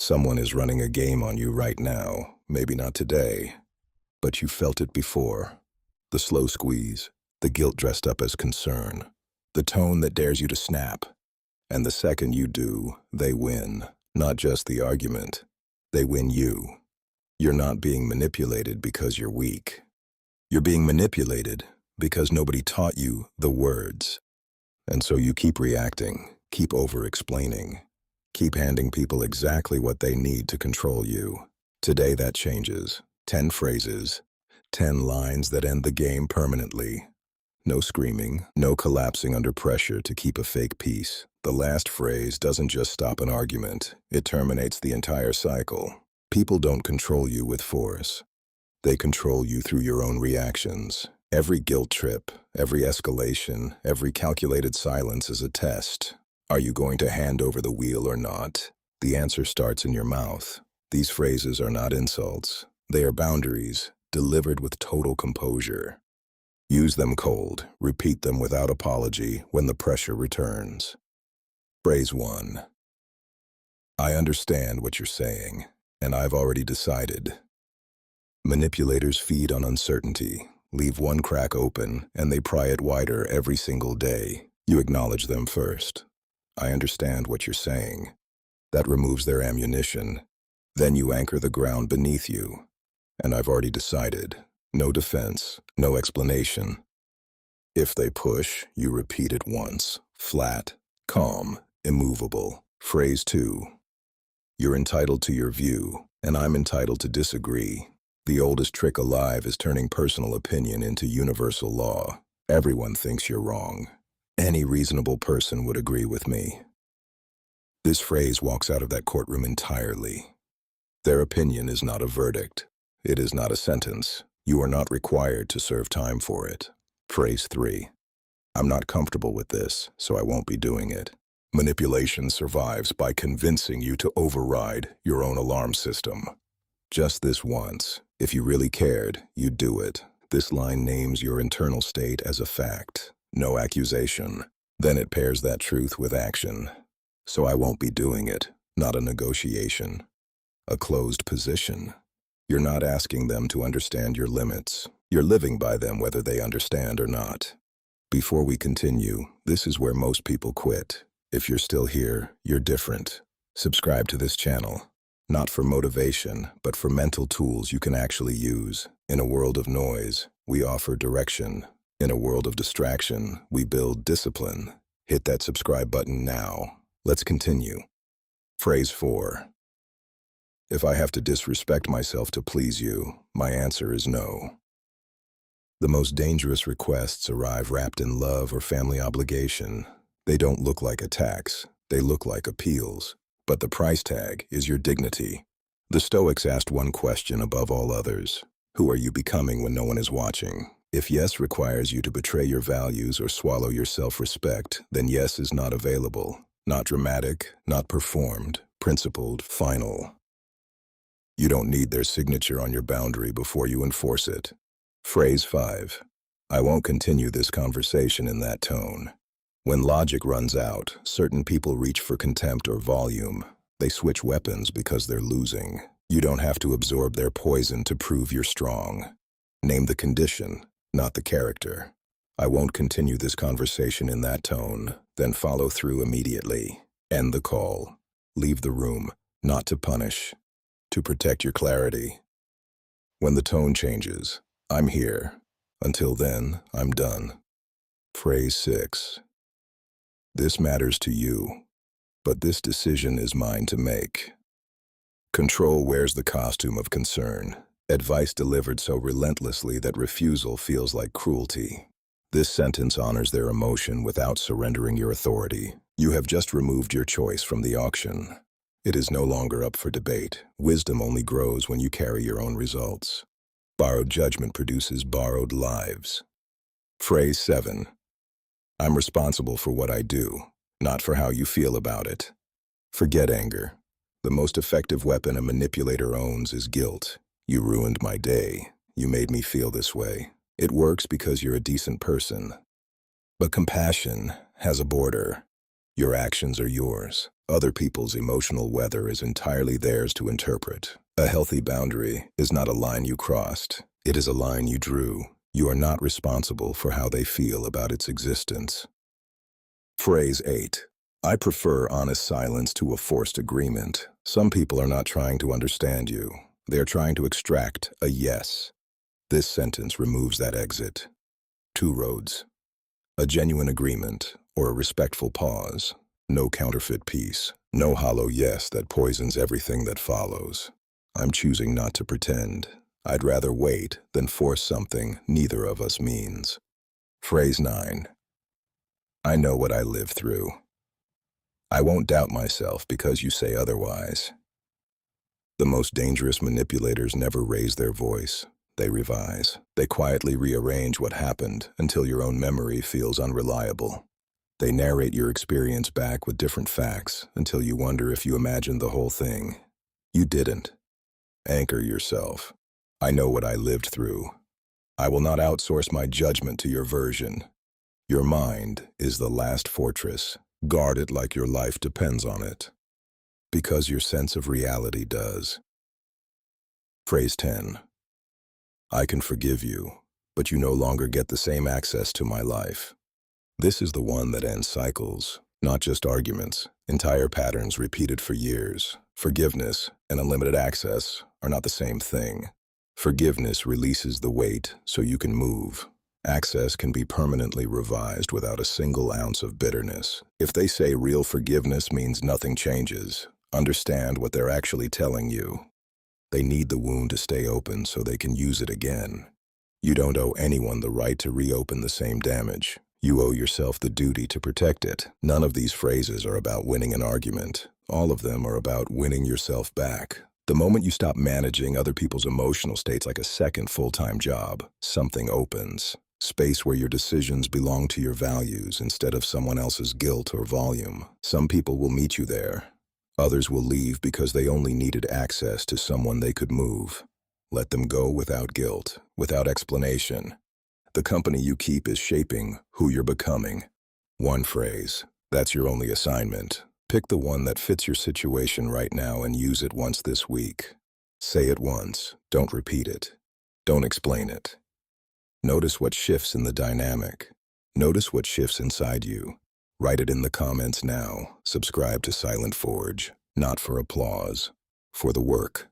Someone is running a game on you right now, maybe not today, but you felt it before. The slow squeeze, the guilt dressed up as concern, the tone that dares you to snap. And the second you do, they win. Not just the argument. They win you. You're not being manipulated because you're weak. You're being manipulated because nobody taught you the words. And so you keep reacting, keep over-explaining, keep handing people exactly what they need to control you. Today that changes. 10 phrases, 10 lines that end the game permanently. No screaming, no collapsing under pressure to keep a fake peace. The last phrase doesn't just stop an argument, it terminates the entire cycle. People don't control you with force. They control you through your own reactions. Every guilt trip, every escalation, every calculated silence is a test. Are you going to hand over the wheel or not? The answer starts in your mouth. These phrases are not insults. They are boundaries, delivered with total composure. Use them cold, repeat them without apology when the pressure returns. Phrase 1. I understand what you're saying, and I've already decided. Manipulators feed on uncertainty, leave one crack open, and they pry it wider every single day. You acknowledge them first. I understand what you're saying. That removes their ammunition. Then you anchor the ground beneath you. And I've already decided. No defense, no explanation. If they push, you repeat it once. Flat, calm, immovable. Phrase 2. You're entitled to your view, and I'm entitled to disagree. The oldest trick alive is turning personal opinion into universal law. Everyone thinks you're wrong. Any reasonable person would agree with me. This phrase walks out of that courtroom entirely. Their opinion is not a verdict. It is not a sentence. You are not required to serve time for it. Phrase 3. I'm not comfortable with this, so I won't be doing it. Manipulation survives by convincing you to override your own alarm system. Just this once. If you really cared, you'd do it. This line names your internal state as a fact, no accusation. Then it pairs that truth with action. So I won't be doing it, not a negotiation. A closed position. You're not asking them to understand your limits. You're living by them whether they understand or not. Before we continue, this is where most people quit. If you're still here, you're different. Subscribe to this channel. Not for motivation, but for mental tools you can actually use. In a world of noise, we offer direction. In a world of distraction, we build discipline. Hit that subscribe button now. Let's continue. Phrase 4. If I have to disrespect myself to please you, my answer is no. The most dangerous requests arrive wrapped in love or family obligation. They don't look like attacks. They look like appeals. But the price tag is your dignity. The Stoics asked one question above all others. Who are you becoming when no one is watching? If yes requires you to betray your values or swallow your self-respect, then yes is not available. Not dramatic, not performed, principled, final. You don't need their signature on your boundary before you enforce it. Phrase 5. I won't continue this conversation in that tone. When logic runs out, certain people reach for contempt or volume. They switch weapons because they're losing. You don't have to absorb their poison to prove you're strong. Name the condition, not the character. I won't continue this conversation in that tone, then follow through immediately. End the call. Leave the room, not to punish, to protect your clarity. When the tone changes, I'm here. Until then, I'm done. Phrase 6. This matters to you, but this decision is mine to make. Control wears the costume of concern. Advice delivered so relentlessly that refusal feels like cruelty. This sentence honors their emotion without surrendering your authority. You have just removed your choice from the auction. It is no longer up for debate. Wisdom only grows when you carry your own results. Borrowed judgment produces borrowed lives. Phrase 7. I'm responsible for what I do, not for how you feel about it. Forget anger. The most effective weapon a manipulator owns is guilt. You ruined my day. You made me feel this way. It works because you're a decent person. But compassion has a border. Your actions are yours. Other people's emotional weather is entirely theirs to interpret. A healthy boundary is not a line you crossed. It is a line you drew. You are not responsible for how they feel about its existence. Phrase 8. I prefer honest silence to a forced agreement. Some people are not trying to understand you. They are trying to extract a yes. This sentence removes that exit. Two roads. A genuine agreement or a respectful pause. No counterfeit peace. No hollow yes that poisons everything that follows. I'm choosing not to pretend. I'd rather wait than force something neither of us means. Phrase 9. I know what I lived through. I won't doubt myself because you say otherwise. The most dangerous manipulators never raise their voice. They revise. They quietly rearrange what happened until your own memory feels unreliable. They narrate your experience back with different facts until you wonder if you imagined the whole thing. You didn't. Anchor yourself. I know what I lived through. I will not outsource my judgment to your version. Your mind is the last fortress. Guard it like your life depends on it. Because your sense of reality does. Phrase 10. I can forgive you, but you no longer get the same access to my life. This is the one that ends cycles, not just arguments, entire patterns repeated for years. Forgiveness and unlimited access are not the same thing. Forgiveness releases the weight so you can move. Access can be permanently revised without a single ounce of bitterness. If they say real forgiveness means nothing changes, understand what they're actually telling you. They need the wound to stay open so they can use it again. You don't owe anyone the right to reopen the same damage. You owe yourself the duty to protect it. None of these phrases are about winning an argument. All of them are about winning yourself back. The moment you stop managing other people's emotional states like a second full-time job, something opens. Space where your decisions belong to your values instead of someone else's guilt or volume. Some people will meet you there. Others will leave because they only needed access to someone they could move. Let them go without guilt, without explanation. The company you keep is shaping who you're becoming. One phrase. That's your only assignment. Pick the one that fits your situation right now and use it once this week. Say it once. Don't repeat it. Don't explain it. Notice what shifts in the dynamic. Notice what shifts inside you. Write it in the comments now. Subscribe to Silent Forge, not for applause, for the work.